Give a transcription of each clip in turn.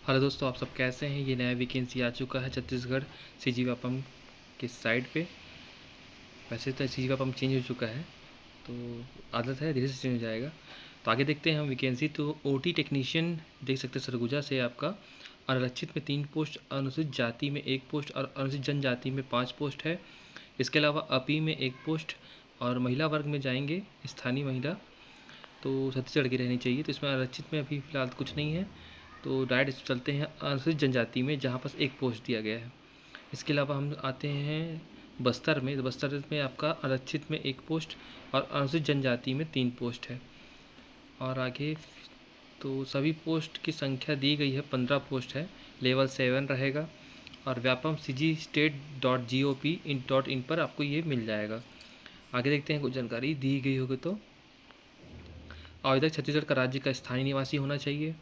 Hello दोस्तों, आप सब कैसे हैं। ये नया वैकेंसी आ चुका है छत्तीसगढ़ सीजी व्यापम के साइट पे। वैसे तो सीजी व्यापम चेंज हो चुका है, तो आदत है, धीरे से चेंज हो जाएगा। तो आगे देखते हैं हम वैकेंसी। तो ओटी टेक्नीशियन देख सकते हैं सरगुजा से आपका। आरक्षित में 3 पोस्ट, अनुसूचित जाति में 1 पोस्ट और अनुसूचित जनजाति में 5 पोस्ट है। इसके अलावा अपी में 1 पोस्ट। और महिला वर्ग में जाएंगे, स्थानीय महिला तो छत्तीसगढ़ की रहनी चाहिए। तो इसमें आरक्षित में अभी फ़िलहाल कुछ नहीं है। तो डायरेक्ट चलते हैं अनुसूचित जनजाति में, जहाँ पास 1 पोस्ट दिया गया है। इसके अलावा हम आते हैं बस्तर में। तो बस्तर में आपका आरक्षित में 1 पोस्ट और अनुसूचित जनजाति में 3 पोस्ट है। और आगे तो सभी पोस्ट की संख्या दी गई है, 15 पोस्ट है। लेवल 7 रहेगा। और व्यापम cg.state.gov.in पर आपको ये मिल जाएगा। आगे देखते हैं कुछ जानकारी दी गई होगी। तो आवेदक छत्तीसगढ़ का राज्य का स्थायी निवासी होना चाहिए।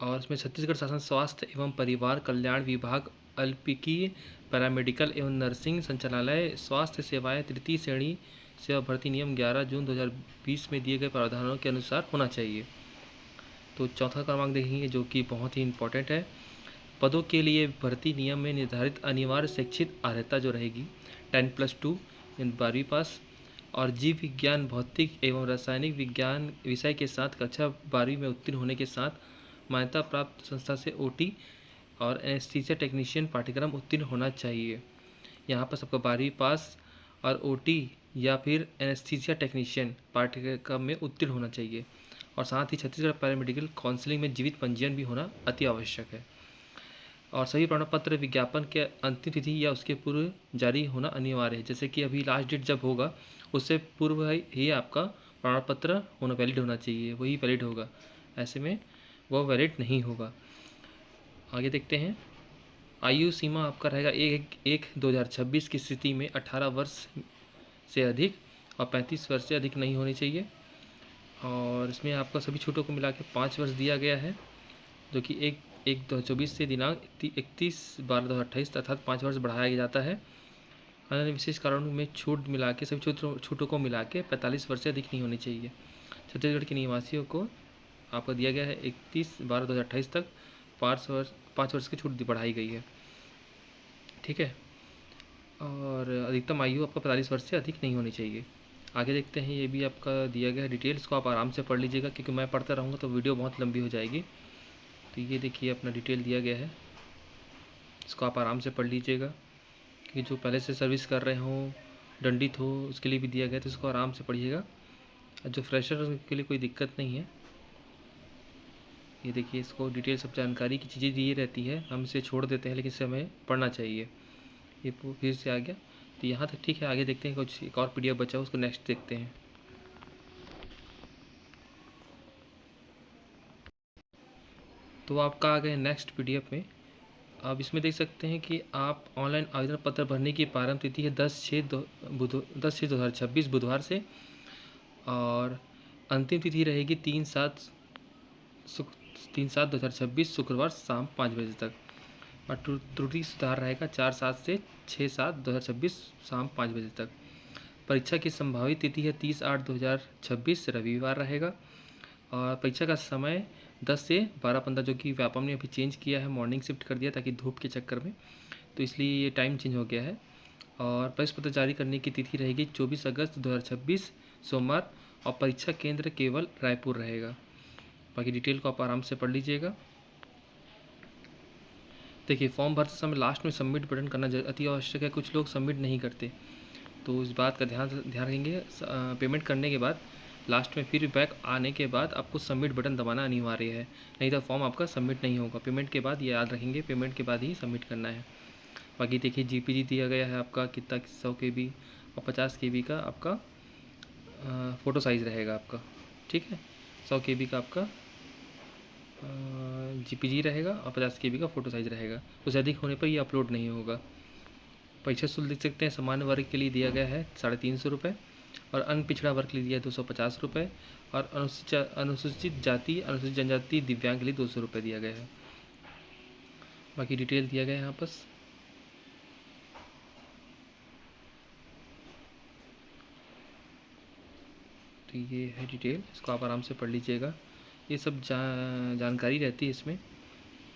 और इसमें छत्तीसगढ़ शासन स्वास्थ्य एवं परिवार कल्याण विभाग, अल्पकीय पैरामेडिकल एवं नर्सिंग संचालनालय, स्वास्थ्य सेवाएं तृतीय श्रेणी सेवा भर्ती नियम 11 जून 2020 में दिए गए प्रावधानों के अनुसार होना चाहिए। तो चौथा क्रमांक देखेंगे, जो कि बहुत ही इंपॉर्टेंट है। पदों के लिए भर्ती नियम में निर्धारित अनिवार्य शैक्षिक अर्हता जो रहेगी 10+2 इन 12वीं पास। और जीव विज्ञान, भौतिक एवं रासायनिक विज्ञान विषय के साथ कक्षा 12वीं में उत्तीर्ण होने के साथ मान्यता प्राप्त संस्था से ओटी और एनेस्थीसिया टेक्नीशियन पाठ्यक्रम उत्तीर्ण होना चाहिए। यहाँ पर सबका 12वीं पास और ओटी या फिर एनेस्थीसिया टेक्नीशियन पाठ्यक्रम में उत्तीर्ण होना चाहिए। और साथ ही छत्तीसगढ़ पैरामेडिकल काउंसिलिंग में जीवित पंजीयन भी होना अति आवश्यक है। और सभी प्रमाण पत्र विज्ञापन के अंतिम तिथि या उसके पूर्व जारी होना अनिवार्य है। जैसे कि अभी लास्ट डेट जब होगा उससे पूर्व ही आपका प्रमाण पत्र होना वैलिड होना चाहिए, वही वैलिड होगा। ऐसे में वह वैलिड नहीं होगा। आगे देखते हैं। आयु सीमा आपका रहेगा 1/1/2026 की स्थिति में 18 वर्ष से अधिक और 35 वर्ष से अधिक नहीं होनी चाहिए। और इसमें आपका सभी छूटों को मिला के 5 वर्ष दिया गया है, जो कि 1/1/2024 से दिनांक 31/12/2028 अर्थात 5 वर्ष बढ़ाया जाता है। अन्य विशेष कारणों में छूट मिला के सभी छूटों को मिला के 45 वर्ष से अधिक नहीं होनी चाहिए। छत्तीसगढ़ के निवासियों को आपको दिया गया है 31/12/2028 तक 5 वर्ष की छूट बढ़ाई गई है। ठीक है। और अधिकतम आयु आपका 45 वर्ष से अधिक नहीं होनी चाहिए। आगे देखते हैं। ये भी आपका दिया गया है डिटेल्स को आप आराम से पढ़ लीजिएगा, क्योंकि मैं पढ़ता रहूँगा तो वीडियो बहुत लंबी हो जाएगी। तो ये देखिए अपना डिटेल दिया गया है, इसको आप आराम से पढ़ लीजिएगा। कि जो पहले से सर्विस कर रहे हों, दंडित हो, उसके लिए भी दिया गया है, तो इसको आराम से पढ़िएगा। जो फ्रेशर के लिए कोई दिक्कत नहीं है। ये देखिए, इसको डिटेल सब जानकारी की चीज़ें दी रहती है, हम इसे छोड़ देते हैं, लेकिन इसे हमें पढ़ना चाहिए। ये फिर से आ गया। तो यहाँ तक ठीक है। आगे देखते हैं, कुछ एक और पीडीएफ बचा उसको नेक्स्ट देखते हैं। तो आपका आ गए नेक्स्ट पीडीएफ में। आप इसमें देख सकते हैं कि आप ऑनलाइन आवेदन पत्र भरने की प्रारंभ तिथि है 10/6/2026 बुधवार से। और अंतिम तिथि रहेगी 3/7/2026 शुक्रवार शाम 5 बजे तक। और त्रुटि सुधार रहेगा 4/7 से 6/7/2026 शाम 5 बजे तक। परीक्षा की संभावित तिथि है 30/8/2026 रविवार रहेगा। और परीक्षा का समय 10 से 12:15, जो कि व्यापम ने अभी चेंज किया है, मॉर्निंग शिफ्ट कर दिया ताकि धूप के चक्कर में, तो इसलिए ये टाइम चेंज हो गया है। और प्रवेश पत्र जारी करने की तिथि रहेगी 24 अगस्त 2026 सोमवार। और परीक्षा केंद्र केवल रायपुर रहेगा। बाकी डिटेल को आप आराम से पढ़ लीजिएगा। देखिए, फॉर्म भरते समय लास्ट में सबमिट बटन करना अति आवश्यक है। कुछ लोग सबमिट नहीं करते, तो इस बात का ध्यान ध्यान रखेंगे। पेमेंट करने के बाद लास्ट में फीडबैक आने के बाद आपको सबमिट बटन दबाना अनिवार्य है, नहीं तो फॉर्म आपका सबमिट नहीं होगा। पेमेंट के बाद, ये याद रखेंगे, पेमेंट के बाद ही सबमिट करना है। बाकी देखिए, जीपीजी दिया गया है आपका कितना, 100 KB और 50 KB का आपका फ़ोटो साइज़ रहेगा आपका। ठीक है। 100 KB का आपका जीपीजी रहेगा और 50 KB का फ़ोटो साइज़ रहेगा। उससे अधिक होने पर ये अपलोड नहीं होगा। परीक्षा शुल्क देख सकते हैं। सामान्य वर्ग के लिए दिया गया है 350 रुपये। और अन्य पिछड़ा वर्ग के लिए दिया है 250 रुपये। और अनुसूचित जाति, अनुसूचित जनजाति, दिव्यांग के लिए 200 रुपये दिया गया है। बाकी डिटेल दिया गया है यहाँ पर। तो ये है डिटेल, इसको आप आराम से पढ़ लीजिएगा। ये सब जानकारी रहती है इसमें,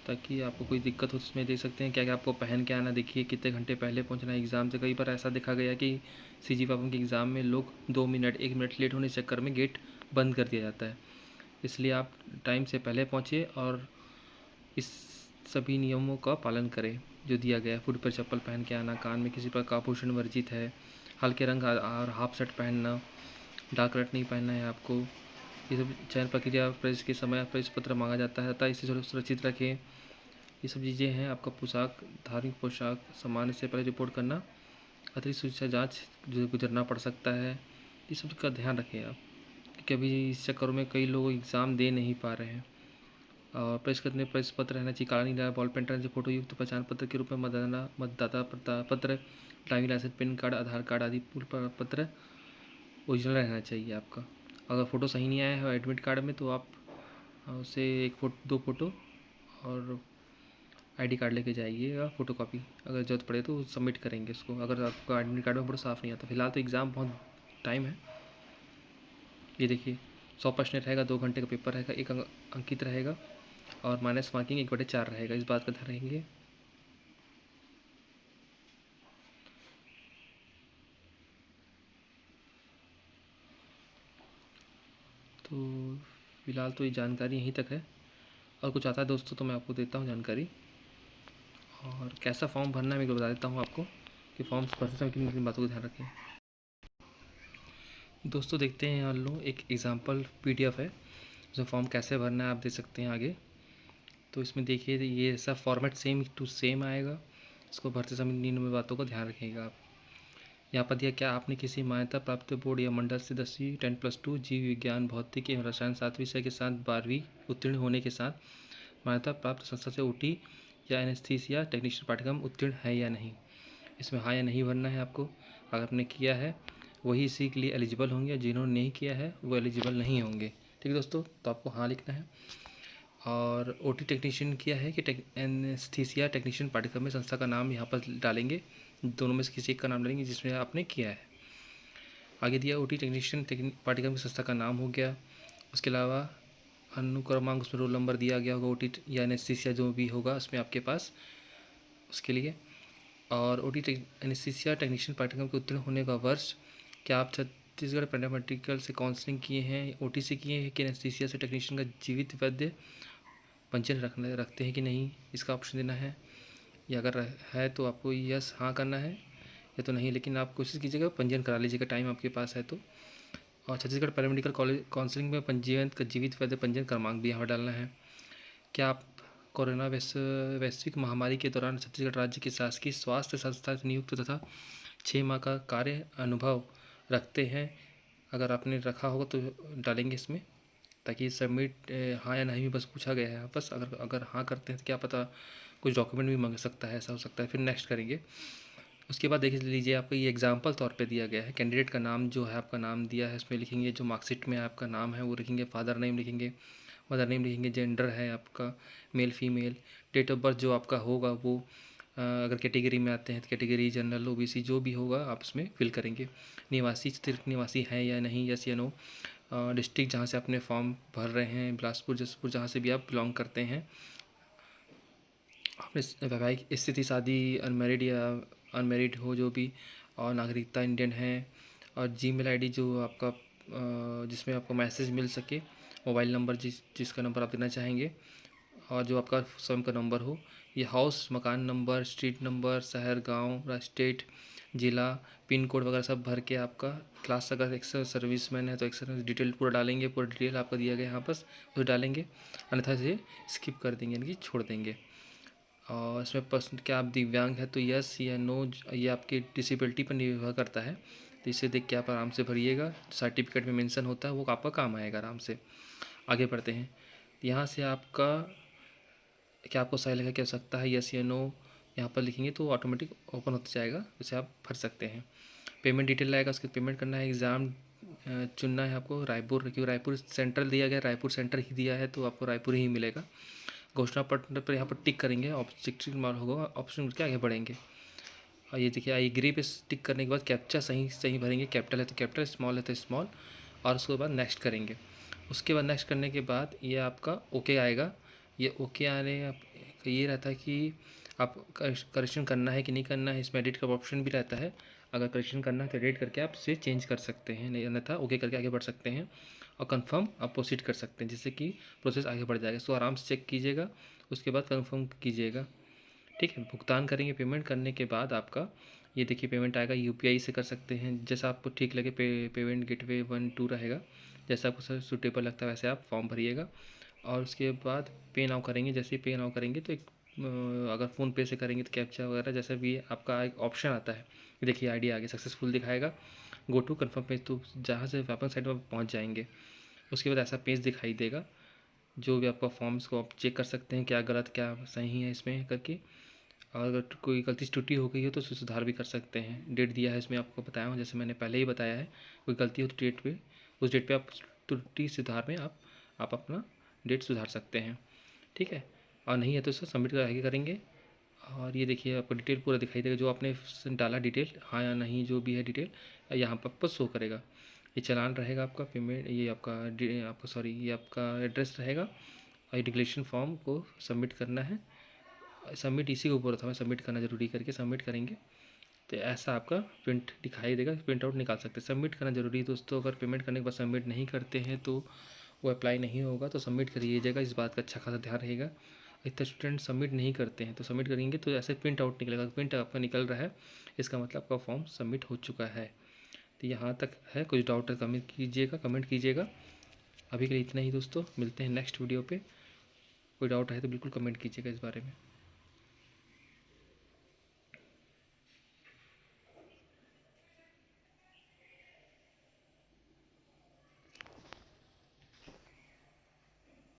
ताकि आपको कोई दिक्कत हो तो इसमें देख सकते हैं क्या क्या आपको पहन के आना। देखिए कितने घंटे पहले पहुंचना है एग्ज़ाम से। कई बार ऐसा देखा गया कि सीजी पापन के एग्ज़ाम में लोग 2 मिनट 1 मिनट लेट होने के चक्कर में गेट बंद कर दिया जाता है। इसलिए आप टाइम से पहले पहुँचे और इस सभी नियमों का पालन करें जो दिया गया है। फुट पर चप्पल पहन के आना, कान में किसी प्रकार का आभूषण वर्जित है, हल्के रंग और हाफ शर्ट पहनना, डार्क रट नहीं पहनना है आपको। ये सब चयन प्रक्रिया प्रवेश के समय प्रवेश पत्र मांगा जाता है, अतः इसे सुरक्षित रखें। ये सब चीज़ें हैं। आपका पोशाक, धार्मिक पोशाक सामान्य से पहले रिपोर्ट करना, अतिरिक्त सुरक्षा जाँच जो गुजरना पड़ सकता है। ये सब का ध्यान रखें आप, क्योंकि अभी इस चक्कर में कई लोग एग्ज़ाम दे नहीं पा रहे हैं। और प्रेस करने प्रेस पत्र रहना चाहिए, काला नीला बॉल पेन रहना चाहिए, फोटो युक्त पहचान पत्र के रूप में मतदाता पत्र, ड्राइविंग लाइसेंस, पैन कार्ड, आधार कार्ड आदि पूर्ण पत्र ओरिजिनल रहना चाहिए आपका। अगर फ़ोटो सही नहीं आया है एडमिट कार्ड में तो आप उसे एक दो फ़ोटो और आईडी कार्ड लेके जाइएगा फ़ोटो कॉपी। अगर ज़रूरत पड़े तो सबमिट करेंगे उसको, अगर आपका एडमिट कार्ड में फोटो साफ़ नहीं आता। फिलहाल तो एग्ज़ाम बहुत टाइम है। ये देखिए 100% रहेगा, 2 घंटे का पेपर रहेगा, 1 अंकित रहेगा और माइनस मार्किंग 1/4 रहेगा। इस बात का ध्यान रखेंगे। तो फिलहाल तो ये जानकारी यहीं तक है, और कुछ आता है दोस्तों तो मैं आपको देता हूँ जानकारी। और कैसा फॉर्म भरना है मैं बता देता हूँ आपको कि फॉर्म भरते समय किन किन बातों का ध्यान रखें। दोस्तों देखते हैं यहाँ लो एक एग्जांपल पीडीएफ है, उसमें फॉर्म कैसे भरना है आप देख सकते हैं आगे। तो इसमें देखिए ये ऐसा फॉर्मेट सेम टू सेम आएगा। इसको भरते समय निम्न बातों का ध्यान रखिएगा आप। यहाँ पर दिया क्या आपने किसी मान्यता प्राप्त बोर्ड या मंडल से 10वीं 10+2 जीव विज्ञान भौतिक एवं रसायन 7वीं विषय के साथ 12वीं उत्तीर्ण होने के साथ मान्यता प्राप्त संस्था से ओटी या एनेस्थीसिया टेक्नीशियन पाठ्यक्रम उत्तीर्ण है या नहीं। इसमें हाँ या नहीं भरना है आपको। अगर आपने किया है वही इसी के लिए एलिजिबल होंगे, जिन्होंने नहीं किया है वो एलिजिबल नहीं होंगे। ठीक है दोस्तों, तो आपको हाँ लिखना है। और ओटी टेक्नीशियन किया है कि एनेस्थीसिया टेक्नीशियन पाठ्यक्रम में संस्था का नाम यहाँ पर डालेंगे, दोनों में से किसी एक का नाम डालेंगे जिसमें आपने किया है। आगे दिया ओटी टेक्नीशियन पाठ्यक्रम की संस्था का नाम हो गया। उसके अलावा अनुक्रमांक उसमें रोल नंबर दिया गया होगा, ओटी या एनेस्थीसिया जो भी होगा उसमें आपके पास उसके लिए। और ओटी एनेस्थीसिया टेक्नीशियन पाठ्यक्रम के उत्तीर्ण होने का वर्ष, क्या आप छत्तीसगढ़ पैरामेडिकल से काउंसलिंग किए हैं, ओटी से किए हैं कि एनेस्थीसिया से टेक्नीशियन का जीवित वैद्य पंजीयन रखते हैं कि नहीं, इसका ऑप्शन देना है। या अगर है तो आपको यस हाँ करना है, या तो नहीं, लेकिन आप कोशिश कीजिएगा पंजीयन करा लीजिएगा, टाइम आपके पास है तो। और छत्तीसगढ़ पैरामेडिकल कॉलेज काउंसलिंग में पंजीयन का जीवित वैद्य पंजीयन क्रमांक भी यहाँ डालना है। क्या आप कोरोना वैश्विक महामारी के दौरान छत्तीसगढ़ राज्य की शासकीय स्वास्थ्य संस्था से नियुक्त तथा 6 माह का कार्य अनुभव रखते हैं। अगर आपने रखा होगा तो डालेंगे इसमें, ताकि सबमिट हाँ या नहीं भी बस पूछा गया है बस। अगर अगर हाँ करते हैं तो क्या पता कुछ डॉक्यूमेंट भी मांग सकता है, ऐसा हो सकता है। फिर नेक्स्ट करेंगे। उसके बाद देख लीजिए आपको ये एग्जाम्पल तौर पे दिया गया है। कैंडिडेट का नाम जो है आपका नाम दिया है इसमें लिखेंगे, जो मार्कशीट में आपका नाम है वो लिखेंगे, फादर नेम लिखेंगे, मदर नेम लिखेंगे, जेंडर है आपका male female, date of birth जो आपका होगा वो अगर कैटेगरी में आते हैं तो कैटेगरी जनरल ओबीसी जो भी होगा आप उसमें फिल करेंगे। निवासी सिर्फ निवासी है या नहीं, यस या नो। डिस्ट्रिक्ट जहाँ से अपने फॉर्म भर रहे हैं, बिलासपुर जसपुर जहाँ से भी आप बिलोंग करते हैं। अपने वैवाहिक स्थिति शादी अनमेरिड या अनमेरिड हो जो भी, और नागरिकता इंडियन है। और जीमेल आईडी जो आपका जिसमें आपको मैसेज मिल सके, मोबाइल नंबर जिसका नंबर आप देना चाहेंगे और जो आपका स्वयं का नंबर हो। ये हाउस मकान नंबर, स्ट्रीट नंबर, शहर गांव, स्टेट, ज़िला, पिन कोड वगैरह सब भर के आपका क्लास, अगर एक्स सर्विसमैन है तो एक्स डिटेल पूरा डालेंगे, पूरा डिटेल आपका दिया गया यहाँ पर उसे डालेंगे, अन्यथा से स्किप कर देंगे यानी कि छोड़ देंगे। और इसमें पर्सन क्या आप दिव्यांग है तो यस या नो, ये आपकी डिसेबिलिटी पर निर्भर करता है। तो इसे देख के आप आराम से भरिएगा, सर्टिफिकेट में मेंशन होता है वो आपका काम आएगा आराम से। आगे बढ़ते हैं। यहाँ से आपका क्या आपको सही लगा, क्या हो सकता है यस या नो, यहाँ पर लिखेंगे तो ऑटोमेटिक ओपन होता जाएगा, उसे आप भर सकते हैं। पेमेंट डिटेल आएगा, उसके पेमेंट करना है। एग्ज़ाम चुनना है आपको रायपुर, क्योंकि रायपुर सेंट्रल दिया गया, रायपुर सेंटर ही दिया है तो आपको रायपुर ही मिलेगा। घोषणा पत्र पर यहाँ पर टिक करेंगे, ऑब्जेक्टिव मार्क होगा, ऑप्शन करके आगे बढ़ेंगे। और ये देखिए आई एग्री पे टिक करने के बाद कैप्चा सही सही भरेंगे, कैपिटल है तो कैपिटल, स्मॉल है तो स्मॉल, और उसके बाद नेक्स्ट करेंगे। उसके बाद नेक्स्ट करने के बाद ये आपका ओके आएगा। ये ओके आने का ये रहता है कि आप करेक्शन करना है कि नहीं करना है, इसमें एडिट का ऑप्शन भी रहता है। अगर करेक्शन करना है तो एडिट करके आप इसे चेंज कर सकते हैं, नहीं अन्यथा ओके करके आगे बढ़ सकते हैं और कंफर्म आप प्रोसीड कर सकते हैं, जिससे कि प्रोसेस आगे बढ़ जाएगा। सो आराम से चेक कीजिएगा, उसके बाद कंफर्म कीजिएगा। ठीक है, भुगतान करेंगे। पेमेंट करने के बाद आपका ये देखिए पेमेंट आएगा। यूपीआई से कर सकते हैं, जैसा आपको ठीक लगे। पेमेंट गेटवे 1 2 रहेगा, जैसा आपको सर सूटेबल लगता है वैसे आप फॉर्म भरिएगा। और उसके बाद पे नाउ करेंगे। जैसे ही पे नाउ करेंगे तो एक अगर फ़ोनपे से करेंगे तो कैप्चा वगैरह जैसा भी आपका एक ऑप्शन आता है, देखिए आईडी आगे सक्सेसफुल दिखाएगा। गो टू कन्फर्म पेज, तो जहाँ से वापस साइड में पहुँच जाएंगे। उसके बाद ऐसा पेज दिखाई देगा, जो भी आपका फॉर्म्स को आप चेक कर सकते हैं क्या गलत क्या सही है इसमें करके। और अगर कोई गलती टूटी हो गई हो तो उसे सुधार भी कर सकते हैं। डेट दिया है इसमें, आपको बताया हूँ, जैसे मैंने पहले ही बताया है। कोई गलती हो तो डेट पे, उस डेट पे आप त्रुटि सुधार में आप अपना डेट सुधार सकते हैं। ठीक है, और नहीं है तो उसे सबमिट आगे करेंगे। और ये देखिए आपको डिटेल पूरा दिखाई देगा, जो आपने डाला डिटेल, हाँ या नहीं जो भी है डिटेल यहाँ पर आपको शो करेगा। ये चालान रहेगा आपका, पेमेंट ये आपका सॉरी ये आपका एड्रेस रहेगा। और ये डिक्लेरेशन फॉर्म को सबमिट करना है। सबमिट इसी को बोल रहा था मैं, सबमिट करना ज़रूरी करके सबमिट करेंगे तो ऐसा आपका प्रिंट दिखाई देगा। प्रिंट आउट निकाल सकते हैं। सबमिट करना ज़रूरी है दोस्तों, अगर पेमेंट करने के बाद सबमिट नहीं करते हैं तो वो अप्लाई नहीं होगा। तो सबमिट करिएगा, इस बात का अच्छा खासा ध्यान रहेगा। इतने स्टूडेंट सबमिट नहीं करते हैं, तो सबमिट करेंगे तो ऐसे प्रिंट आउट निकलेगा। प्रिंट आपका निकल रहा है, इसका मतलब आपका फॉर्म सबमिट हो चुका है। तो यहाँ तक है, कुछ डाउट है कमेंट कीजिएगा। अभी के लिए इतना ही दोस्तों, मिलते हैं नेक्स्ट वीडियो पे। कोई डाउट है तो बिल्कुल कमेंट कीजिएगा इस बारे में।